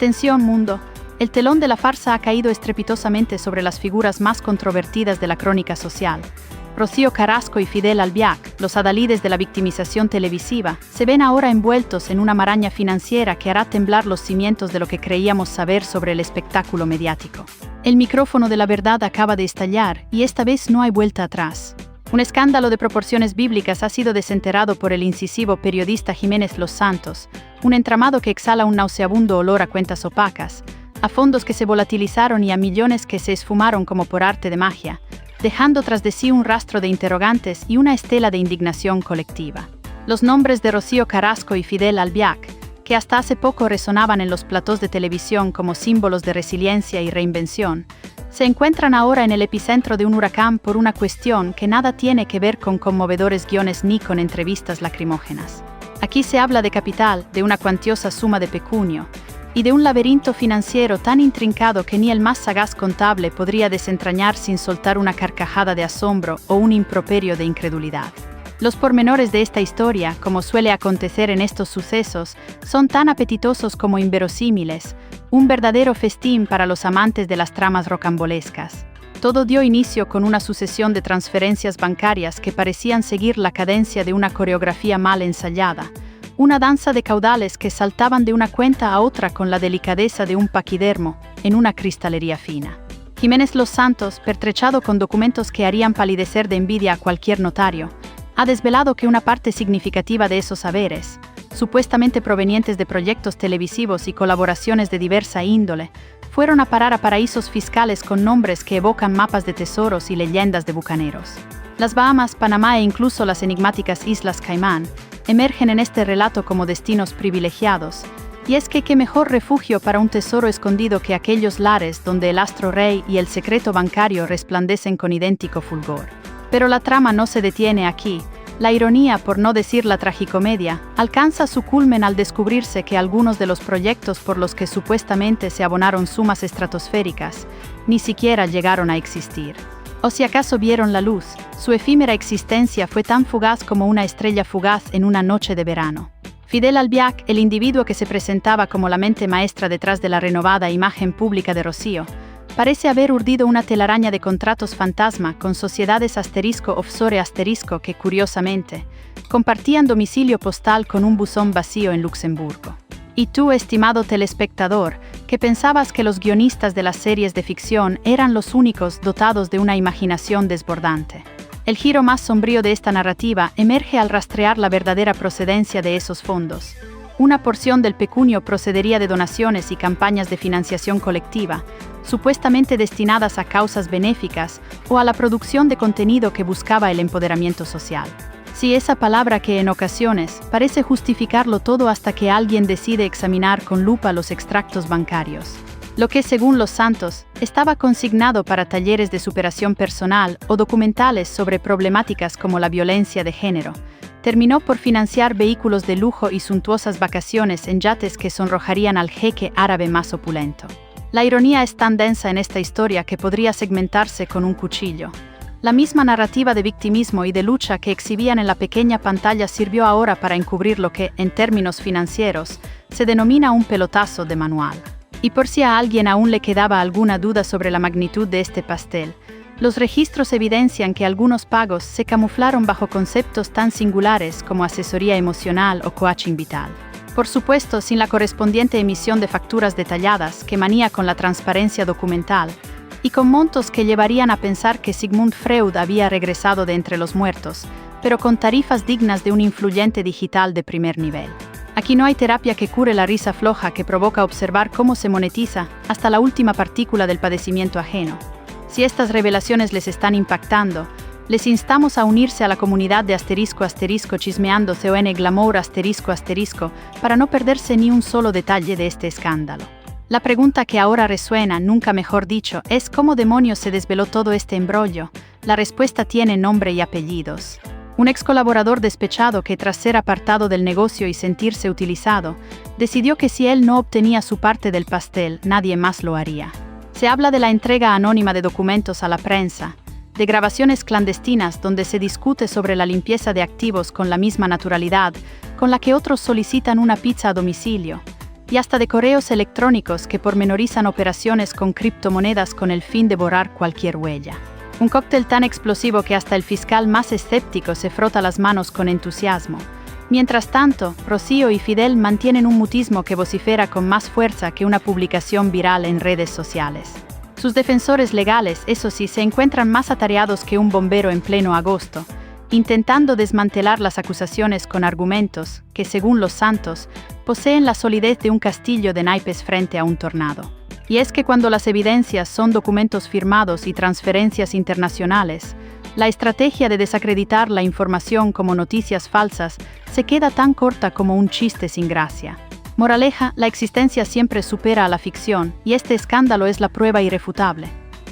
Atención, mundo. El telón de la farsa ha caído estrepitosamente sobre las figuras más controvertidas de la crónica social. Rocío Carrasco y Fidel Albiac, los adalides de la victimización televisiva, se ven ahora envueltos en una maraña financiera que hará temblar los cimientos de lo que creíamos saber sobre el espectáculo mediático. El micrófono de la verdad acaba de estallar y esta vez no hay vuelta atrás. Un escándalo de proporciones bíblicas ha sido desenterrado por el incisivo periodista Jiménez Los Santos, un entramado que exhala un nauseabundo olor a cuentas opacas, a fondos que se volatilizaron y a millones que se esfumaron como por arte de magia, dejando tras de sí un rastro de interrogantes y una estela de indignación colectiva. Los nombres de Rocío Carrasco y Fidel Albiac, que hasta hace poco resonaban en los platós de televisión como símbolos de resiliencia y reinvención, se encuentran ahora en el epicentro de un huracán por una cuestión que nada tiene que ver con conmovedores guiones ni con entrevistas lacrimógenas. Aquí se habla de capital, de una cuantiosa suma de pecunio, y de un laberinto financiero tan intrincado que ni el más sagaz contable podría desentrañar sin soltar una carcajada de asombro o un improperio de incredulidad. Los pormenores de esta historia, como suele acontecer en estos sucesos, son tan apetitosos como inverosímiles, un verdadero festín para los amantes de las tramas rocambolescas. Todo dio inicio con una sucesión de transferencias bancarias que parecían seguir la cadencia de una coreografía mal ensayada, una danza de caudales que saltaban de una cuenta a otra con la delicadeza de un paquidermo en una cristalería fina. Jiménez Los Santos, pertrechado con documentos que harían palidecer de envidia a cualquier notario, ha desvelado que una parte significativa de esos haberes, supuestamente provenientes de proyectos televisivos y colaboraciones de diversa índole, fueron a parar a paraísos fiscales con nombres que evocan mapas de tesoros y leyendas de bucaneros. Las Bahamas, Panamá e incluso las enigmáticas Islas Caimán emergen en este relato como destinos privilegiados, y es que qué mejor refugio para un tesoro escondido que aquellos lares donde el astro rey y el secreto bancario resplandecen con idéntico fulgor. Pero la trama no se detiene aquí. La ironía, por no decir la tragicomedia, alcanza su culmen al descubrirse que algunos de los proyectos por los que supuestamente se abonaron sumas estratosféricas ni siquiera llegaron a existir. O si acaso vieron la luz, su efímera existencia fue tan fugaz como una estrella fugaz en una noche de verano. Fidel Albiac, el individuo que se presentaba como la mente maestra detrás de la renovada imagen pública de Rocío, parece haber urdido una telaraña de contratos fantasma con sociedades offshore que, curiosamente, compartían domicilio postal con un buzón vacío en Luxemburgo. Y tú, estimado telespectador, que pensabas que los guionistas de las series de ficción eran los únicos dotados de una imaginación desbordante. El giro más sombrío de esta narrativa emerge al rastrear la verdadera procedencia de esos fondos. Una porción del pecunio procedería de donaciones y campañas de financiación colectiva, supuestamente destinadas a causas benéficas o a la producción de contenido que buscaba el empoderamiento social. Sí, esa palabra que en ocasiones parece justificarlo todo hasta que alguien decide examinar con lupa los extractos bancarios. Lo que, según Los Santos, estaba consignado para talleres de superación personal o documentales sobre problemáticas como la violencia de género, terminó por financiar vehículos de lujo y suntuosas vacaciones en yates que sonrojarían al jeque árabe más opulento. La ironía es tan densa en esta historia que podría segmentarse con un cuchillo. La misma narrativa de victimismo y de lucha que exhibían en la pequeña pantalla sirvió ahora para encubrir lo que, en términos financieros, se denomina un pelotazo de manual. Y por si a alguien aún le quedaba alguna duda sobre la magnitud de este pastel, los registros evidencian que algunos pagos se camuflaron bajo conceptos tan singulares como asesoría emocional o coaching vital. Por supuesto, sin la correspondiente emisión de facturas detalladas que manía con la transparencia documental, y con montos que llevarían a pensar que Sigmund Freud había regresado de entre los muertos, pero con tarifas dignas de un influyente digital de primer nivel. Aquí no hay terapia que cure la risa floja que provoca observar cómo se monetiza hasta la última partícula del padecimiento ajeno. Si estas revelaciones les están impactando, les instamos a unirse a la comunidad de ** chismeando ** glamour ** para no perderse ni un solo detalle de este escándalo. La pregunta que ahora resuena, nunca mejor dicho, es ¿cómo demonios se desveló todo este embrollo? La respuesta tiene nombre y apellidos. Un ex colaborador despechado que, tras ser apartado del negocio y sentirse utilizado, decidió que si él no obtenía su parte del pastel, nadie más lo haría. Se habla de la entrega anónima de documentos a la prensa, de grabaciones clandestinas donde se discute sobre la limpieza de activos con la misma naturalidad con la que otros solicitan una pizza a domicilio, y hasta de correos electrónicos que pormenorizan operaciones con criptomonedas con el fin de borrar cualquier huella. Un cóctel tan explosivo que hasta el fiscal más escéptico se frota las manos con entusiasmo. Mientras tanto, Rocío y Fidel mantienen un mutismo que vocifera con más fuerza que una publicación viral en redes sociales. Sus defensores legales, eso sí, se encuentran más atareados que un bombero en pleno agosto, intentando desmantelar las acusaciones con argumentos que, según los santos, poseen la solidez de un castillo de naipes frente a un tornado. Y es que cuando las evidencias son documentos firmados y transferencias internacionales, la estrategia de desacreditar la información como noticias falsas se queda tan corta como un chiste sin gracia. Moraleja, la existencia siempre supera a la ficción, y este escándalo es la prueba irrefutable.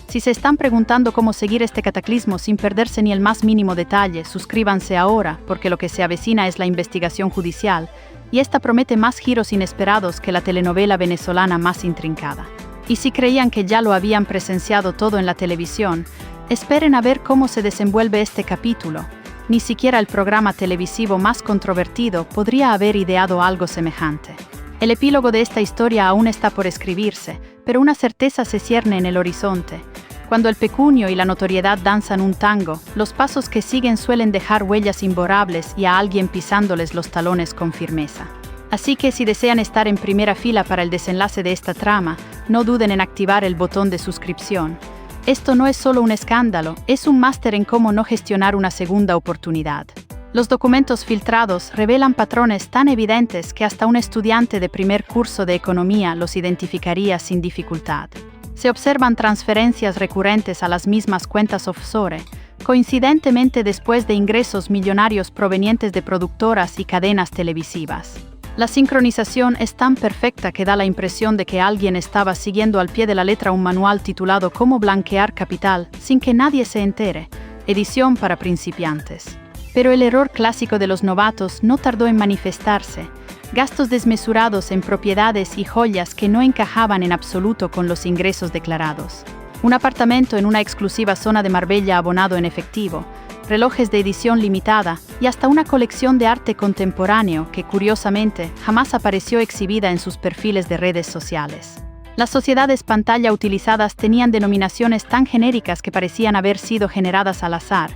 Si se están preguntando cómo seguir este cataclismo sin perderse ni el más mínimo detalle, suscríbanse ahora, porque lo que se avecina es la investigación judicial, y esta promete más giros inesperados que la telenovela venezolana más intrincada. Y si creían que ya lo habían presenciado todo en la televisión, esperen a ver cómo se desenvuelve este capítulo. Ni siquiera el programa televisivo más controvertido podría haber ideado algo semejante. El epílogo de esta historia aún está por escribirse, pero una certeza se cierne en el horizonte. Cuando el pecunio y la notoriedad danzan un tango, los pasos que siguen suelen dejar huellas imborrables y a alguien pisándoles los talones con firmeza. Así que si desean estar en primera fila para el desenlace de esta trama, no duden en activar el botón de suscripción. Esto no es solo un escándalo, es un máster en cómo no gestionar una segunda oportunidad. Los documentos filtrados revelan patrones tan evidentes que hasta un estudiante de primer curso de economía los identificaría sin dificultad. Se observan transferencias recurrentes a las mismas cuentas offshore, coincidentemente después de ingresos millonarios provenientes de productoras y cadenas televisivas. La sincronización es tan perfecta que da la impresión de que alguien estaba siguiendo al pie de la letra un manual titulado Cómo blanquear capital sin que nadie se entere, edición para principiantes. Pero el error clásico de los novatos no tardó en manifestarse. Gastos desmesurados en propiedades y joyas que no encajaban en absoluto con los ingresos declarados. Un apartamento en una exclusiva zona de Marbella abonado en efectivo, relojes de edición limitada y hasta una colección de arte contemporáneo que, curiosamente, jamás apareció exhibida en sus perfiles de redes sociales. Las sociedades pantalla utilizadas tenían denominaciones tan genéricas que parecían haber sido generadas al azar.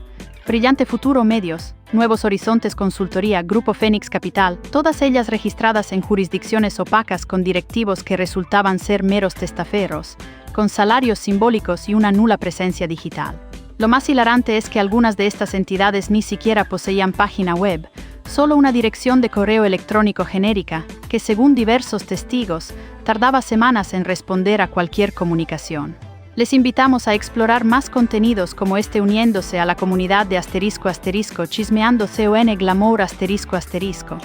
Brillante Futuro Medios, Nuevos Horizontes Consultoría, Grupo Fénix Capital, todas ellas registradas en jurisdicciones opacas con directivos que resultaban ser meros testaferros, con salarios simbólicos y una nula presencia digital. Lo más hilarante es que algunas de estas entidades ni siquiera poseían página web, solo una dirección de correo electrónico genérica, que según diversos testigos, tardaba semanas en responder a cualquier comunicación. Les invitamos a explorar más contenidos como este uniéndose a la comunidad de *** chismeando con glamour ***.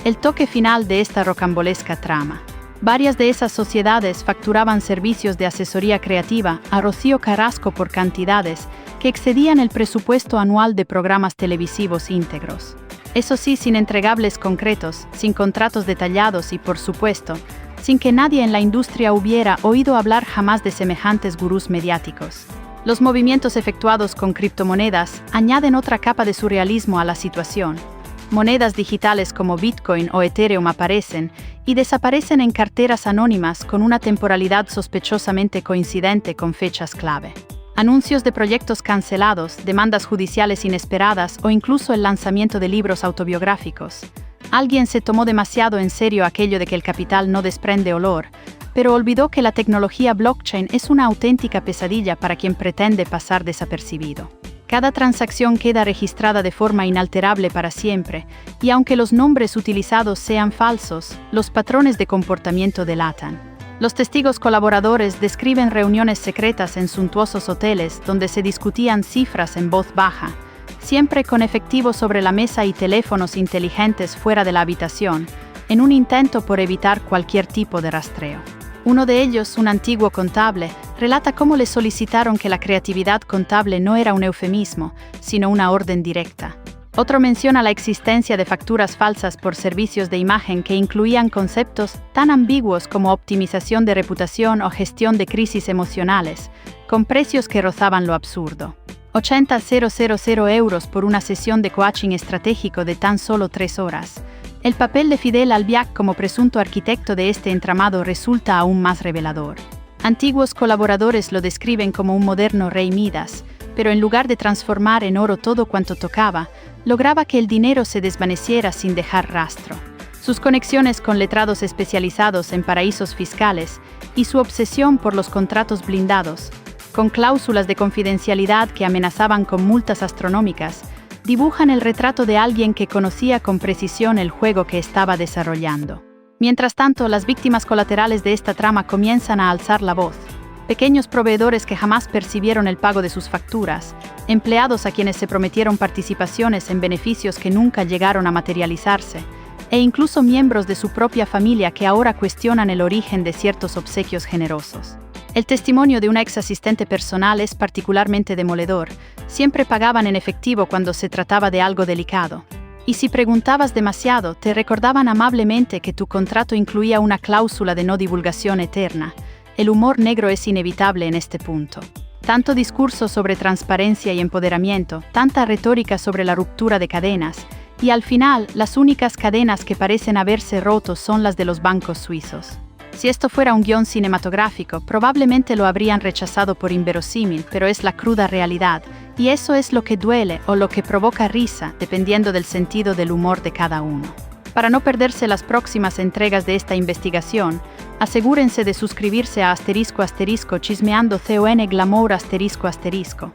El toque final de esta rocambolesca trama. Varias de esas sociedades facturaban servicios de asesoría creativa a Rocío Carrasco por cantidades que excedían el presupuesto anual de programas televisivos íntegros. Eso sí, sin entregables concretos, sin contratos detallados y, por supuesto, sin que nadie en la industria hubiera oído hablar jamás de semejantes gurús mediáticos. Los movimientos efectuados con criptomonedas añaden otra capa de surrealismo a la situación. Monedas digitales como Bitcoin o Ethereum aparecen y desaparecen en carteras anónimas con una temporalidad sospechosamente coincidente con fechas clave. Anuncios de proyectos cancelados, demandas judiciales inesperadas o incluso el lanzamiento de libros autobiográficos. Alguien se tomó demasiado en serio aquello de que el capital no desprende olor, pero olvidó que la tecnología blockchain es una auténtica pesadilla para quien pretende pasar desapercibido. Cada transacción queda registrada de forma inalterable para siempre, y aunque los nombres utilizados sean falsos, los patrones de comportamiento delatan. Los testigos colaboradores describen reuniones secretas en suntuosos hoteles donde se discutían cifras en voz baja, siempre con efectivo sobre la mesa y teléfonos inteligentes fuera de la habitación, en un intento por evitar cualquier tipo de rastreo. Uno de ellos, un antiguo contable, relata cómo le solicitaron que la creatividad contable no era un eufemismo, sino una orden directa. Otro menciona la existencia de facturas falsas por servicios de imagen que incluían conceptos tan ambiguos como optimización de reputación o gestión de crisis emocionales, con precios que rozaban lo absurdo. 80.000 euros por una sesión de coaching estratégico de tan solo 3 horas. El papel de Fidel Albiac como presunto arquitecto de este entramado resulta aún más revelador. Antiguos colaboradores lo describen como un moderno rey Midas, pero en lugar de transformar en oro todo cuanto tocaba, lograba que el dinero se desvaneciera sin dejar rastro. Sus conexiones con letrados especializados en paraísos fiscales y su obsesión por los contratos blindados, con cláusulas de confidencialidad que amenazaban con multas astronómicas, dibujan el retrato de alguien que conocía con precisión el juego que estaba desarrollando. Mientras tanto, las víctimas colaterales de esta trama comienzan a alzar la voz. Pequeños proveedores que jamás percibieron el pago de sus facturas, empleados a quienes se prometieron participaciones en beneficios que nunca llegaron a materializarse, e incluso miembros de su propia familia que ahora cuestionan el origen de ciertos obsequios generosos. El testimonio de una ex asistente personal es particularmente demoledor. Siempre pagaban en efectivo cuando se trataba de algo delicado. Y si preguntabas demasiado, te recordaban amablemente que tu contrato incluía una cláusula de no divulgación eterna. El humor negro es inevitable en este punto. Tanto discurso sobre transparencia y empoderamiento, tanta retórica sobre la ruptura de cadenas, y al final, las únicas cadenas que parecen haberse roto son las de los bancos suizos. Si esto fuera un guión cinematográfico, probablemente lo habrían rechazado por inverosímil, pero es la cruda realidad, y eso es lo que duele o lo que provoca risa, dependiendo del sentido del humor de cada uno. Para no perderse las próximas entregas de esta investigación, asegúrense de suscribirse a ** chismeando con glamour **.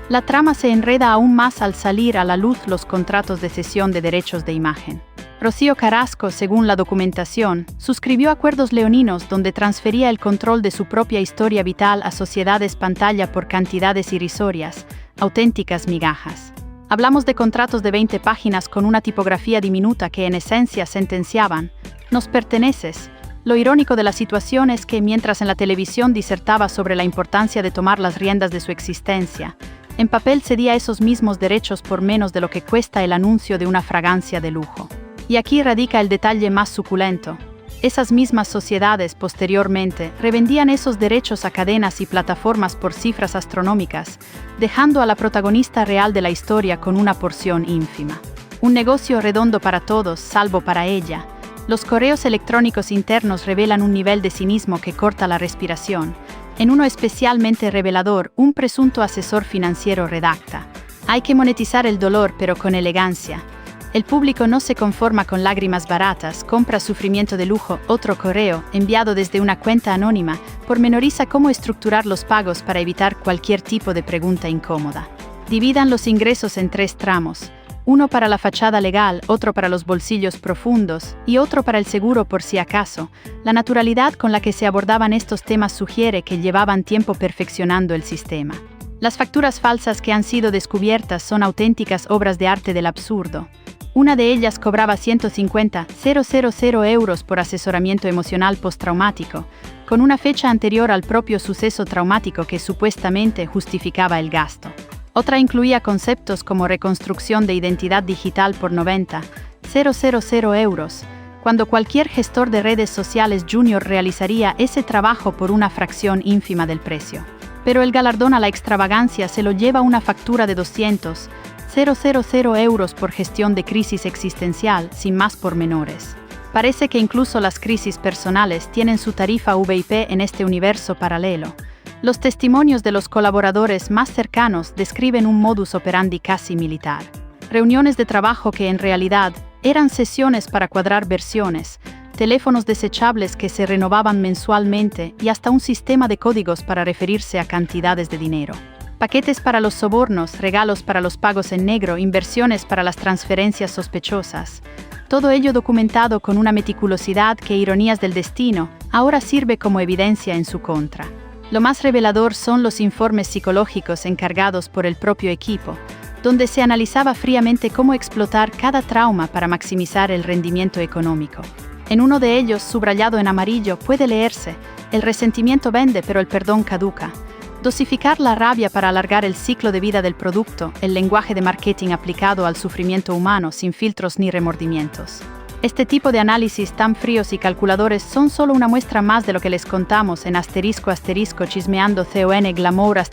La trama se enreda aún más al salir a la luz los contratos de cesión de derechos de imagen. Rocío Carrasco, según la documentación, suscribió acuerdos leoninos donde transfería el control de su propia historia vital a sociedades pantalla por cantidades irrisorias, auténticas migajas. Hablamos de contratos de 20 páginas con una tipografía diminuta que en esencia sentenciaban: «Nos perteneces». Lo irónico de la situación es que mientras en la televisión disertaba sobre la importancia de tomar las riendas de su existencia, en papel cedía esos mismos derechos por menos de lo que cuesta el anuncio de una fragancia de lujo. Y aquí radica el detalle más suculento. Esas mismas sociedades, posteriormente, revendían esos derechos a cadenas y plataformas por cifras astronómicas, dejando a la protagonista real de la historia con una porción ínfima. Un negocio redondo para todos, salvo para ella. Los correos electrónicos internos revelan un nivel de cinismo que corta la respiración. En uno especialmente revelador, un presunto asesor financiero redacta: «Hay que monetizar el dolor, pero con elegancia. El público no se conforma con lágrimas baratas, compra sufrimiento de lujo». Otro correo, enviado desde una cuenta anónima, pormenoriza cómo estructurar los pagos para evitar cualquier tipo de pregunta incómoda. Dividan los ingresos en 3 tramos. Uno para la fachada legal, otro para los bolsillos profundos y otro para el seguro por si acaso. La naturalidad con la que se abordaban estos temas sugiere que llevaban tiempo perfeccionando el sistema. Las facturas falsas que han sido descubiertas son auténticas obras de arte del absurdo. Una de ellas cobraba 150.000 euros por asesoramiento emocional postraumático, con una fecha anterior al propio suceso traumático que supuestamente justificaba el gasto. Otra incluía conceptos como reconstrucción de identidad digital por 90.000 euros, cuando cualquier gestor de redes sociales junior realizaría ese trabajo por una fracción ínfima del precio. Pero el galardón a la extravagancia se lo lleva una factura de 200.000 euros por gestión de crisis existencial, sin más pormenores. Parece que incluso las crisis personales tienen su tarifa VIP en este universo paralelo. Los testimonios de los colaboradores más cercanos describen un modus operandi casi militar. Reuniones de trabajo que en realidad eran sesiones para cuadrar versiones, teléfonos desechables que se renovaban mensualmente y hasta un sistema de códigos para referirse a cantidades de dinero. Paquetes para los sobornos, regalos para los pagos en negro, inversiones para las transferencias sospechosas. Todo ello documentado con una meticulosidad que, ironías del destino, ahora sirve como evidencia en su contra. Lo más revelador son los informes psicológicos encargados por el propio equipo, donde se analizaba fríamente cómo explotar cada trauma para maximizar el rendimiento económico. En uno de ellos, subrayado en amarillo, puede leerse: «El resentimiento vende, pero el perdón caduca». Dosificar la rabia para alargar el ciclo de vida del producto, el lenguaje de marketing aplicado al sufrimiento humano sin filtros ni remordimientos. Este tipo de análisis tan fríos y calculadores son solo una muestra más de lo que les contamos en ** chismeando con glamour **.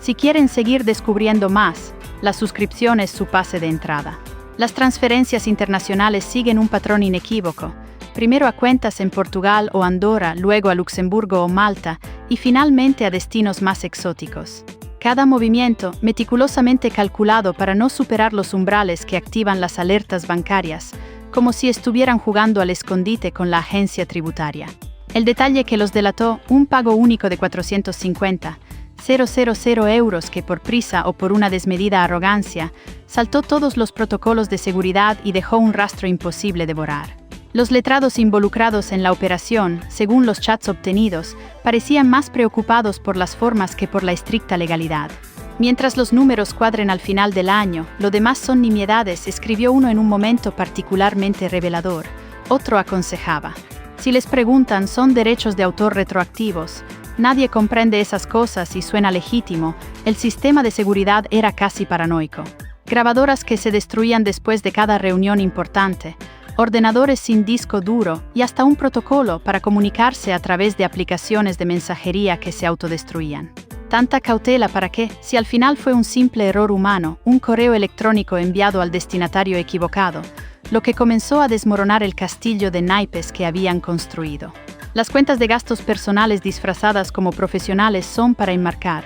Si quieren seguir descubriendo más, la suscripción es su pase de entrada. Las transferencias internacionales siguen un patrón inequívoco, primero a cuentas en Portugal o Andorra, luego a Luxemburgo o Malta, y finalmente a destinos más exóticos. Cada movimiento, meticulosamente calculado para no superar los umbrales que activan las alertas bancarias, como si estuvieran jugando al escondite con la agencia tributaria. El detalle que los delató, un pago único de 450,000 euros que por prisa o por una desmedida arrogancia, saltó todos los protocolos de seguridad y dejó un rastro imposible de borrar. Los letrados involucrados en la operación, según los chats obtenidos, parecían más preocupados por las formas que por la estricta legalidad. Mientras los números cuadren al final del año, lo demás son nimiedades, escribió uno en un momento particularmente revelador. Otro aconsejaba: si les preguntan, son derechos de autor retroactivos. Nadie comprende esas cosas y suena legítimo. El sistema de seguridad era casi paranoico. Grabadoras que se destruían después de cada reunión importante, ordenadores sin disco duro y hasta un protocolo para comunicarse a través de aplicaciones de mensajería que se autodestruían. Tanta cautela para que, si al final fue un simple error humano, un correo electrónico enviado al destinatario equivocado, lo que comenzó a desmoronar el castillo de naipes que habían construido. Las cuentas de gastos personales disfrazadas como profesionales son para enmarcar,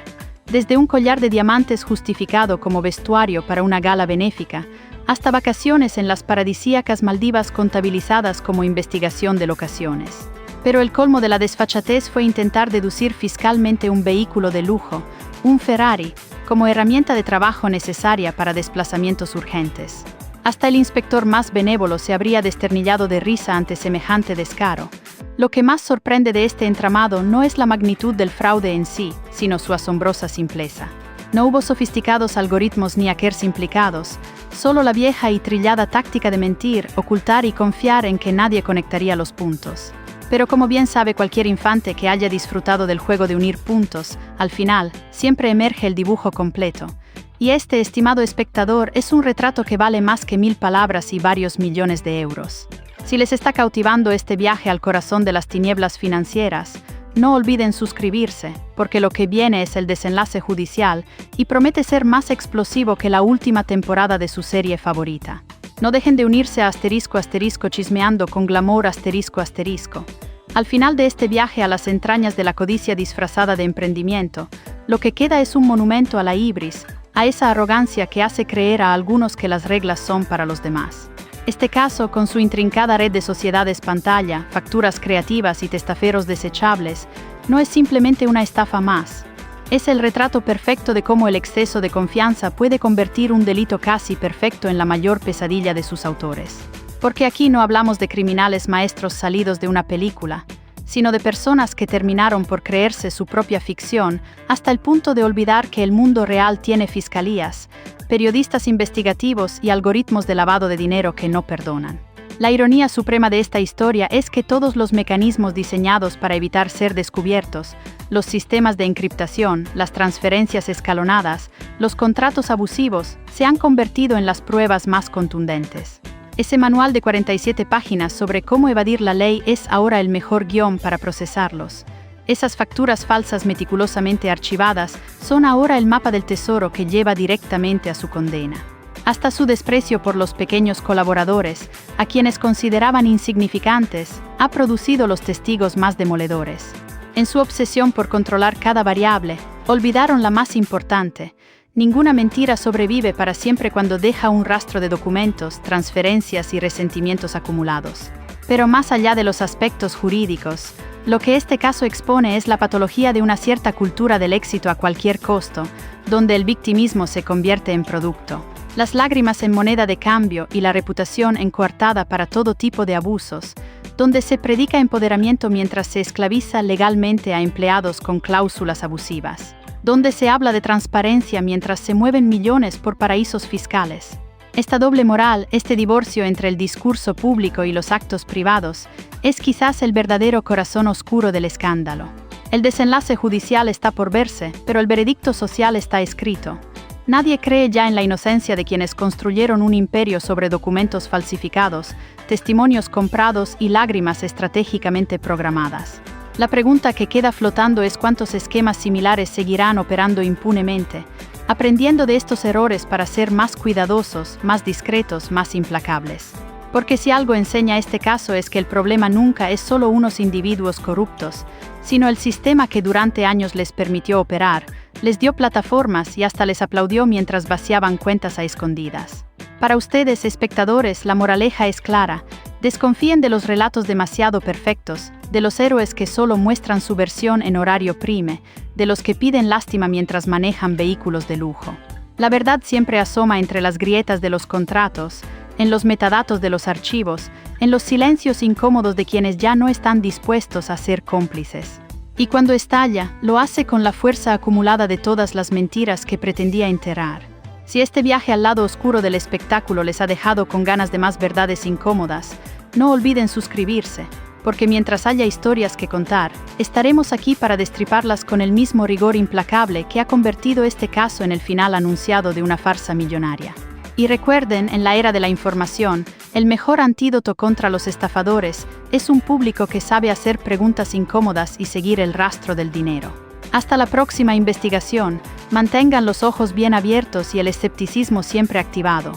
desde un collar de diamantes justificado como vestuario para una gala benéfica, hasta vacaciones en las paradisíacas Maldivas contabilizadas como investigación de locaciones. Pero el colmo de la desfachatez fue intentar deducir fiscalmente un vehículo de lujo, un Ferrari, como herramienta de trabajo necesaria para desplazamientos urgentes. Hasta el inspector más benévolo se habría desternillado de risa ante semejante descaro. Lo que más sorprende de este entramado no es la magnitud del fraude en sí, sino su asombrosa simpleza. No hubo sofisticados algoritmos ni hackers implicados, solo la vieja y trillada táctica de mentir, ocultar y confiar en que nadie conectaría los puntos. Pero como bien sabe cualquier infante que haya disfrutado del juego de unir puntos, al final, siempre emerge el dibujo completo. Y este, estimado espectador, es un retrato que vale más que 1000 palabras y varios millones de euros. Si les está cautivando este viaje al corazón de las tinieblas financieras, no olviden suscribirse, porque lo que viene es el desenlace judicial y promete ser más explosivo que la última temporada de su serie favorita. No dejen de unirse a *** chismeando con glamour ***. Al final de este viaje a las entrañas de la codicia disfrazada de emprendimiento, lo que queda es un monumento a la hibris, a esa arrogancia que hace creer a algunos que las reglas son para los demás. Este caso, con su intrincada red de sociedades pantalla, facturas creativas y testaferros desechables, no es simplemente una estafa más. Es el retrato perfecto de cómo el exceso de confianza puede convertir un delito casi perfecto en la mayor pesadilla de sus autores. Porque aquí no hablamos de criminales maestros salidos de una película, sino de personas que terminaron por creerse su propia ficción hasta el punto de olvidar que el mundo real tiene fiscalías, periodistas investigativos y algoritmos de lavado de dinero que no perdonan. La ironía suprema de esta historia es que todos los mecanismos diseñados para evitar ser descubiertos, los sistemas de encriptación, las transferencias escalonadas, los contratos abusivos, se han convertido en las pruebas más contundentes. Ese manual de 47 páginas sobre cómo evadir la ley es ahora el mejor guión para procesarlos. Esas facturas falsas meticulosamente archivadas son ahora el mapa del tesoro que lleva directamente a su condena. Hasta su desprecio por los pequeños colaboradores, a quienes consideraban insignificantes, ha producido los testigos más demoledores. En su obsesión por controlar cada variable, olvidaron la más importante. Ninguna mentira sobrevive para siempre cuando deja un rastro de documentos, transferencias y resentimientos acumulados. Pero más allá de los aspectos jurídicos, lo que este caso expone es la patología de una cierta cultura del éxito a cualquier costo, donde el victimismo se convierte en producto, las lágrimas en moneda de cambio y la reputación en coartada para todo tipo de abusos, donde se predica empoderamiento mientras se esclaviza legalmente a empleados con cláusulas abusivas, donde se habla de transparencia mientras se mueven millones por paraísos fiscales. Esta doble moral, este divorcio entre el discurso público y los actos privados, es quizás el verdadero corazón oscuro del escándalo. El desenlace judicial está por verse, pero el veredicto social está escrito. Nadie cree ya en la inocencia de quienes construyeron un imperio sobre documentos falsificados, testimonios comprados y lágrimas estratégicamente programadas. La pregunta que queda flotando es cuántos esquemas similares seguirán operando impunemente, aprendiendo de estos errores para ser más cuidadosos, más discretos, más implacables. Porque si algo enseña este caso es que el problema nunca es solo unos individuos corruptos, sino el sistema que durante años les permitió operar, les dio plataformas y hasta les aplaudió mientras vaciaban cuentas a escondidas. Para ustedes, espectadores, la moraleja es clara: desconfíen de los relatos demasiado perfectos, de los héroes que solo muestran su versión en horario prime, de los que piden lástima mientras manejan vehículos de lujo. La verdad siempre asoma entre las grietas de los contratos, en los metadatos de los archivos, en los silencios incómodos de quienes ya no están dispuestos a ser cómplices. Y cuando estalla, lo hace con la fuerza acumulada de todas las mentiras que pretendía enterrar. Si este viaje al lado oscuro del espectáculo les ha dejado con ganas de más verdades incómodas, no olviden suscribirse, porque mientras haya historias que contar, estaremos aquí para destriparlas con el mismo rigor implacable que ha convertido este caso en el final anunciado de una farsa millonaria. Y recuerden, en la era de la información, el mejor antídoto contra los estafadores es un público que sabe hacer preguntas incómodas y seguir el rastro del dinero. Hasta la próxima investigación, mantengan los ojos bien abiertos y el escepticismo siempre activado.